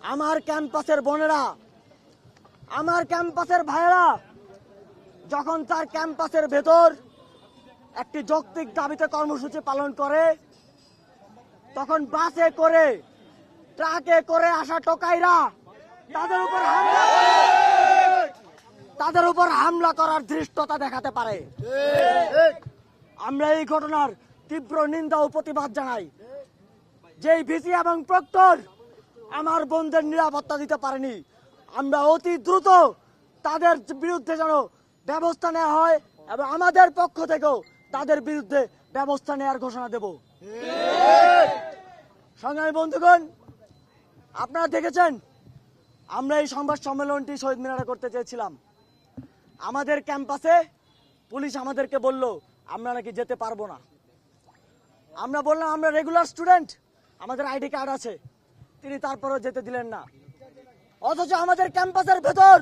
আমার ক্যাম্পাসের বোনেরা, আমার ক্যাম্পাসের ভাইয়েরা যখন তার ক্যাম্পাসের ভেতর একটি যৌক্তিক দাবিতে কর্মসূচি পালন করে, তখন বাসে করে ট্রাকে করে আসা টোকাইরা তাদের উপর হামলা করার ধৃষ্টতা দেখাতে পারে। আমরা এই ঘটনার তীব্র নিন্দা ও প্রতিবাদ জানাই। যেই ভিসি এবং প্রক্টর আমার বোনদের নিরাপত্তা দিতে পারেনি, আমরা অতি দ্রুত তাদের বিরুদ্ধে যেন ব্যবস্থা নেওয়া হয় এবং আমাদের পক্ষ থেকেও তাদের বিরুদ্ধে ব্যবস্থা নেওয়ার ঘোষণা দেব। সংগ্রামী বন্ধুগণ, আপনারা দেখেছেন আমরা এই সংবাদ সম্মেলনটি শহীদ মিনারে করতে চেয়েছিলাম। আমাদের ক্যাম্পাসে পুলিশ আমাদেরকে বলল আমরা নাকি যেতে পারবো না। আমরা বললাম আমরা রেগুলার স্টুডেন্ট, আমাদের আইডি কার্ড আছে। তিনি তারপরেও যেতে দিলেন না। অথচ আমাদের ক্যাম্পাসের ভেতর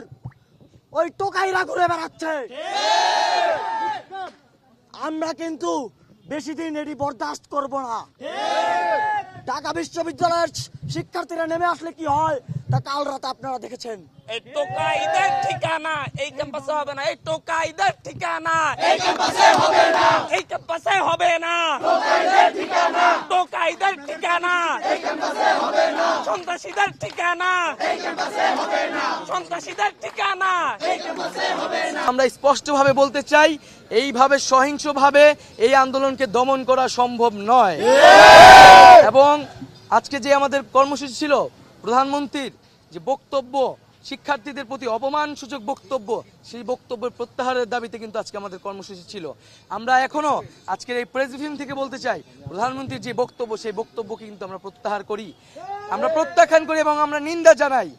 ওই টোকাইরা ঘুরে বেড়াচ্ছে। আমরা কিন্তু বেশি দিন এটি বরদাস্ত করব না। ঢাকা বিশ্ববিদ্যালয়ের শিক্ষার্থীরা নেমে আসলে কি হয় তা কাল রাতে আপনারা দেখেছেন। এই টোকাইদের ঠিকানা এই ক্যাম্পাসে হবে না। এই টোকাইদের ঠিকানা এই ক্যাম্পাসে হবে না। এই ক্যাম্পাসে হবে না। টোকাইদের ঠিকানা টোকাইদের ঠিকানা এই ক্যাম্পাসে হবে না। সন্ত্রাসীদের ঠিকানা এই ক্যাম্পাসে হবে না। সন্ত্রাসীদের ঠিকানা এই ক্যাম্পাসে হবে না। আমরা স্পষ্টভাবে বলতে চাই, এইভাবে সহিংসভাবে এই আন্দোলনকে দমন করা সম্ভব নয়। এবং আজকে যে আমাদের কর্মসূচি ছিল, প্রধানমন্ত্রীর যে বক্তব্য, শিক্ষার্থীদের প্রতি অপমানসূচক বক্তব্য, সেই বক্তব্যের প্রত্যাহারের দাবিতে কিন্তু আজকে আমাদের কর্মসূচি ছিল। আমরা এখনো আজকের এই প্রেস ব্রিফিং থেকে বলতে চাই, প্রধানমন্ত্রীর যে বক্তব্য, সেই বক্তব্যকে কিন্তু আমরা প্রত্যাহার করি, আমরা প্রত্যাখ্যান করি এবং আমরা নিন্দা জানাই।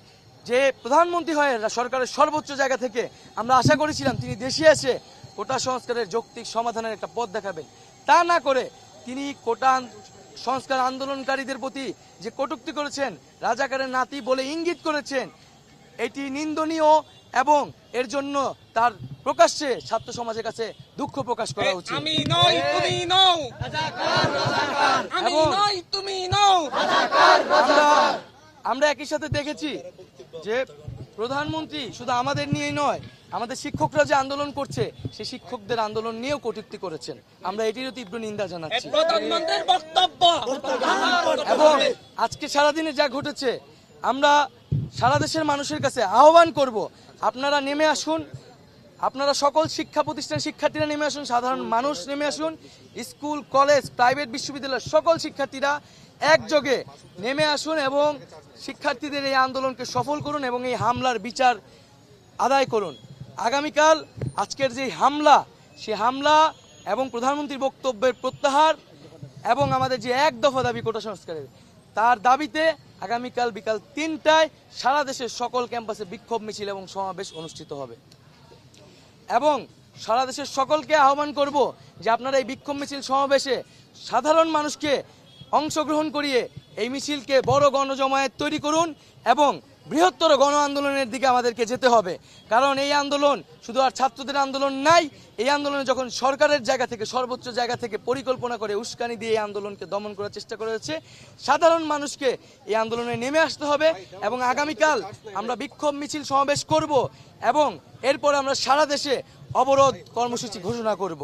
যে প্রধানমন্ত্রী হয়ে সরকারের সর্বোচ্চ জায়গা থেকে আমরা আশা করেছিলাম তিনি দেশে এসে কোটা সংস্কারের যৌক্তিক সমাধানের একটা পথ দেখাবেন। তা না করে তিনি কোটা সংস্কার আন্দোলনকারীদের প্রতি যে কটূক্তি করেছেন, রাজাকারের নাতি বলে ইঙ্গিত করেছেন, এটি নিন্দনীয় এবং এর জন্য তার প্রকাশ্যে ছাত্র সমাজের কাছে দুঃখ প্রকাশ করা উচিত। আমি নই তুমি নও, রাজাকার রাজাকার। আমি নই তুমি নও, রাজাকার রাজাকার। আমরা একই সাথে দেখেছি যে প্রধানমন্ত্রী শুধু আমাদের নিয়েই নয়, আমাদের শিক্ষকরা যে আন্দোলন করছে সেই শিক্ষকদের আন্দোলন নিয়েও কটূক্তি করেছেন। আমরা এটিরও তীব্র নিন্দা জানাচ্ছি। প্রধানমন্ত্রীর বক্তব্য এবং আজকে সারাদিনে যা ঘটেছে, আমরা সারা দেশের মানুষের কাছে আহ্বান করব, আপনারা নেমে আসুন, আপনারা সকল শিক্ষা প্রতিষ্ঠান শিক্ষার্থীরা নেমে আসুন, সাধারণ মানুষ নেমে আসুন, স্কুল কলেজ প্রাইভেট বিশ্ববিদ্যালয়ের সকল শিক্ষার্থীরা একযোগে নেমে আসুন এবং শিক্ষার্থীদের এই আন্দোলনকে সফল করুন এবং এই হামলার বিচার আদায় করুন। আগামীকাল আজকের যে হামলা, সে হামলা এবং প্রধানমন্ত্রীর বক্তব্যের প্রত্যাহার এবং আমাদের যে এক দফা দাবি কোটা সংস্কারের, তার দাবিতে আগামীকাল বিকাল ৩টায় সারা দেশের সকল ক্যাম্পাসে বিক্ষোভ মিছিল এবং সমাবেশ অনুষ্ঠিত হবে। এবং সারা দেশের সকলকে আহ্বান করব যে আপনারা এই বিক্ষোভ মিছিল সমাবেশে সাধারণ মানুষকে অংশগ্রহণ করিয়ে এই মিছিলকে বড় গণজমায়েত তৈরি করুন এবং বৃহত্তর গণ আন্দোলনের দিকে আমাদেরকে যেতে হবে। কারণ এই আন্দোলন শুধু আর ছাত্রদের আন্দোলন নাই, এই আন্দোলনে যখন সরকারের জায়গা থেকে, সর্বোচ্চ জায়গা থেকে পরিকল্পনা করে উস্কানি দিয়ে এই আন্দোলনকে দমন করার চেষ্টা করা হচ্ছে, সাধারণ মানুষকে এই আন্দোলনে নেমে আসতে হবে। এবং আগামীকাল আমরা বিক্ষোভ মিছিল সমাবেশ করব এবং এরপরে আমরা সারা দেশে অবরোধ কর্মসূচি ঘোষণা করব।